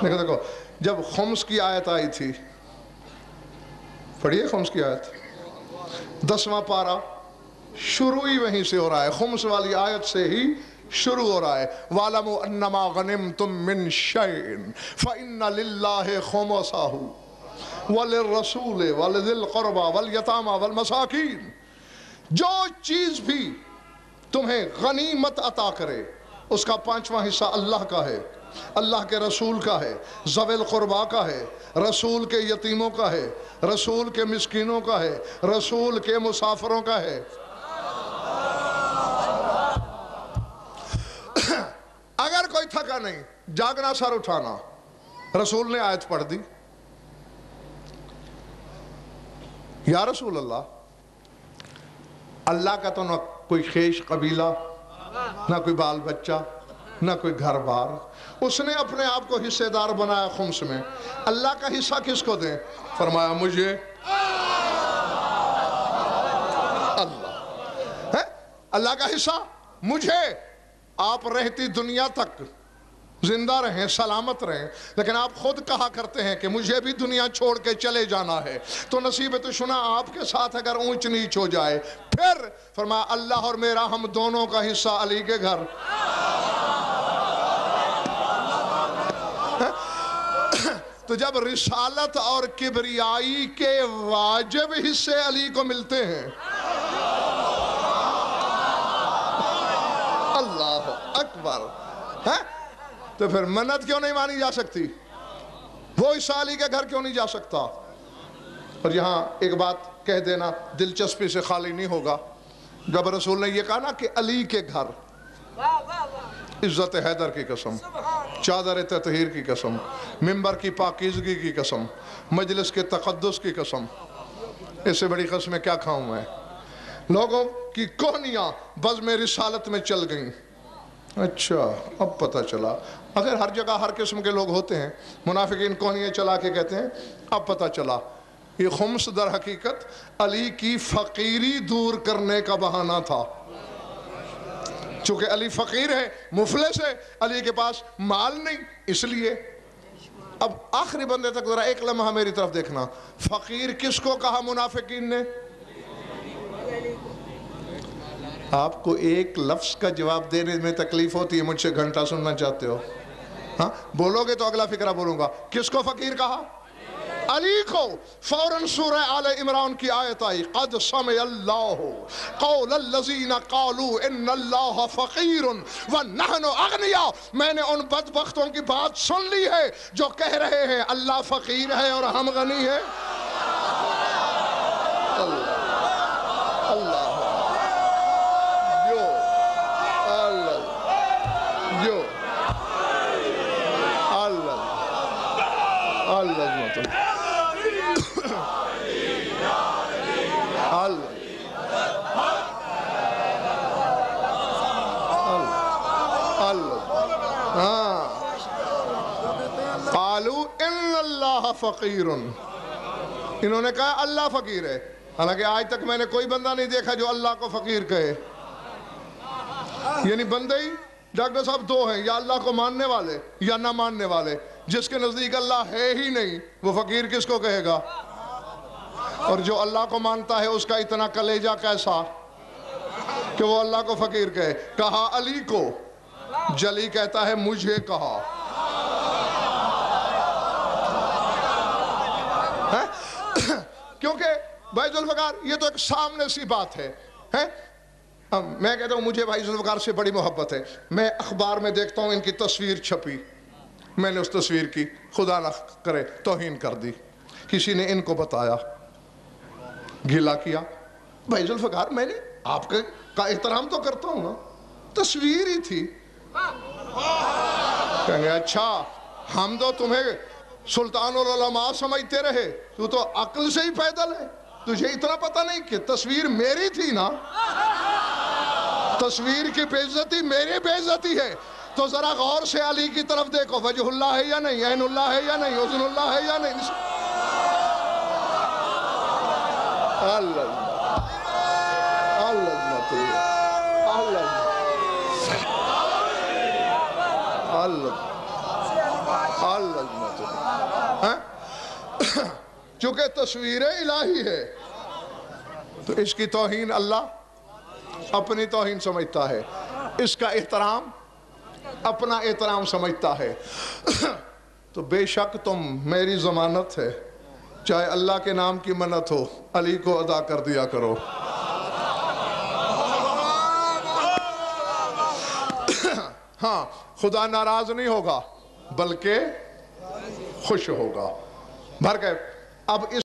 دیکھو جب خمس کی آیت آئی تھی، پڑھیے خمس کی آیت، 10واں پارہ شروع ہی وہیں سے ہو رہا ہے، خمس والی آیت سے ہی شروع ہو رہا ہے۔ وَاعْلَمُوا أَنَّمَا غَنِمْتُم مِّن شَيْءٍ فَإِنَّ لِلَّهِ خُمُسَهُ وَلِلرَّسُولِ وَلِذِي الْقُرْبَى وَالْيَتَامَى وَالْمَسَاكِينِ، جو چیز بھی تمہیں غنیمت عطا کرے اس کا 5واں حصہ اللہ کا ہے، اللہ کے رسول کا ہے، ذوی القربا کا ہے، رسول کے یتیموں کا ہے، رسول کے مسکینوں کا ہے، رسول کے مسافروں کا ہے۔ اگر کوئی تھکا نہیں، جاگنا سر اٹھانا، رسول نے آیت پڑھ دی، یا رسول اللہ، اللہ کا تو نہ کوئی خیش قبیلہ، نہ کوئی بال بچہ، نہ کوئی گھر بار، اس نے اپنے آپ کو حصے دار بنایا خمس میں، اللہ کا حصہ کس کو دیں؟ فرمایا مجھے۔ اللہ کا حصہ مجھے۔ آپ رہتی دنیا تک زندہ رہیں، سلامت رہیں، لیکن آپ خود کہا کرتے ہیں کہ مجھے بھی دنیا چھوڑ کے چلے جانا ہے، تو نصیب تو شنا آپ کے ساتھ اگر اونچ نیچ ہو جائے، پھر فرمایا اللہ اور میرا ہم دونوں کا حصہ علی کے گھر۔ تو جب رسالت اور کبریائی کے واجب حصے علی کو ملتے ہیں، اللہ اکبر، تو پھر منت کیوں نہیں مانی جا سکتی؟ وہ حصہ علی کے گھر کیوں نہیں جا سکتا؟ اور یہاں ایک بات کہہ دینا دلچسپی سے خالی نہیں ہوگا، جب رسول نے یہ کہا نا کہ علی کے گھر، عزت حیدر کی قسم، چادر تطہیر کی قسم، منبر کی پاکیزگی کی قسم، مجلس کے تقدس کی قسم، اس سے بڑی قسمیں کیا کھاؤں میں؟ لوگوں کی کوہنیاں بزم رسالت میں چل گئیں۔ اچھا اب پتہ چلا، اگر ہر جگہ ہر قسم کے لوگ ہوتے ہیں، منافقین کوہنیاں چلا کے کہتے ہیں، اب پتہ چلا یہ خمس در حقیقت علی کی فقیری دور کرنے کا بہانہ تھا، چونکہ علی فقیر ہے، مفلس ہے، علی کے پاس مال نہیں، اس لیے۔ اب آخری بندے تک ذرا ایک لمحہ میری طرف دیکھنا، فقیر کس کو کہا منافقین نے؟ آپ کو ایک لفظ کا جواب دینے میں تکلیف ہوتی ہے، مجھ سے گھنٹہ سننا چاہتے ہو؟ ہاں بولو گے تو اگلا فقرہ بولوں گا۔ کس کو فقیر کہا؟ علی کو۔ فوراً سورہ آل عمران کی آیت آئی، قد سمع اللہ قول الذین قالوا ان اللہ فقیر ونحن اغنیاء، میں نے ان بدبختوں کی بات سن لی ہے جو کہہ رہے ہیں اللہ فقیر ہے اور ہم غنی ہیں۔ اللہ اللہ قالوا ان اللہ فقیر، انہوں نے کہا اللہ فقیر ہے، حالانکہ آج تک میں نے کوئی بندہ نہیں دیکھا جو اللہ کو فقیر کہے۔ یعنی بندے ہی ڈاکٹر صاحب دو ہیں، یا اللہ کو ماننے والے یا نہ ماننے والے، جس کے نزدیک اللہ ہے ہی نہیں وہ فقیر کس کو کہے گا؟ اور جو اللہ کو مانتا ہے اس کا اتنا کلیجہ کیسا کہ وہ اللہ کو فقیر کہے۔ کہا علی کو، جلی کہتا ہے مجھے کہا۔ کیونکہ بھائی ذوالفقار یہ تو ایک سامنے سی بات ہے۔ میں کہتا ہوں مجھے بھائی ذوالفقار سے بڑی محبت ہے، میں اخبار میں دیکھتا ہوں ان کی تصویر چھپی، میں نے اس تصویر کی خدا نہ کرے توہین کر دی، کسی نے ان کو بتایا، گلا کیا۔ بھائی ذوالفقار میں نے آپ کا احترام تو کرتا ہوں نا، تصویر ہی تھی۔ کہیں گے اچھا ہم تو تمہیں سلطان العلماء سمجھتے رہے، تو تو عقل سے ہی پیدل ہے، تجھے اتنا پتہ نہیں کہ تصویر میری تھی نا، تصویر کی بے عزتی میری بے عزتی ہے۔ تو ذرا غور سے علی کی طرف دیکھو، وجہ اللہ ہے یا نہیں، عین اللہ ہے یا نہیں، حسن اللہ ہے یا نہیں۔ اللہ اللہ چونکہ تصویر الہی ہے تو اس کی توہین اللہ اپنی توہین سمجھتا ہے، اس کا احترام اپنا احترام سمجھتا ہے۔ تو بے شک تم میری ضمانت ہے، چاہے اللہ کے نام کی منت ہو علی کو ادا کر دیا کرو۔ ہاں، خدا ناراض نہیں ہوگا بلکہ خوش ہوگا۔ بھر گئے اب اس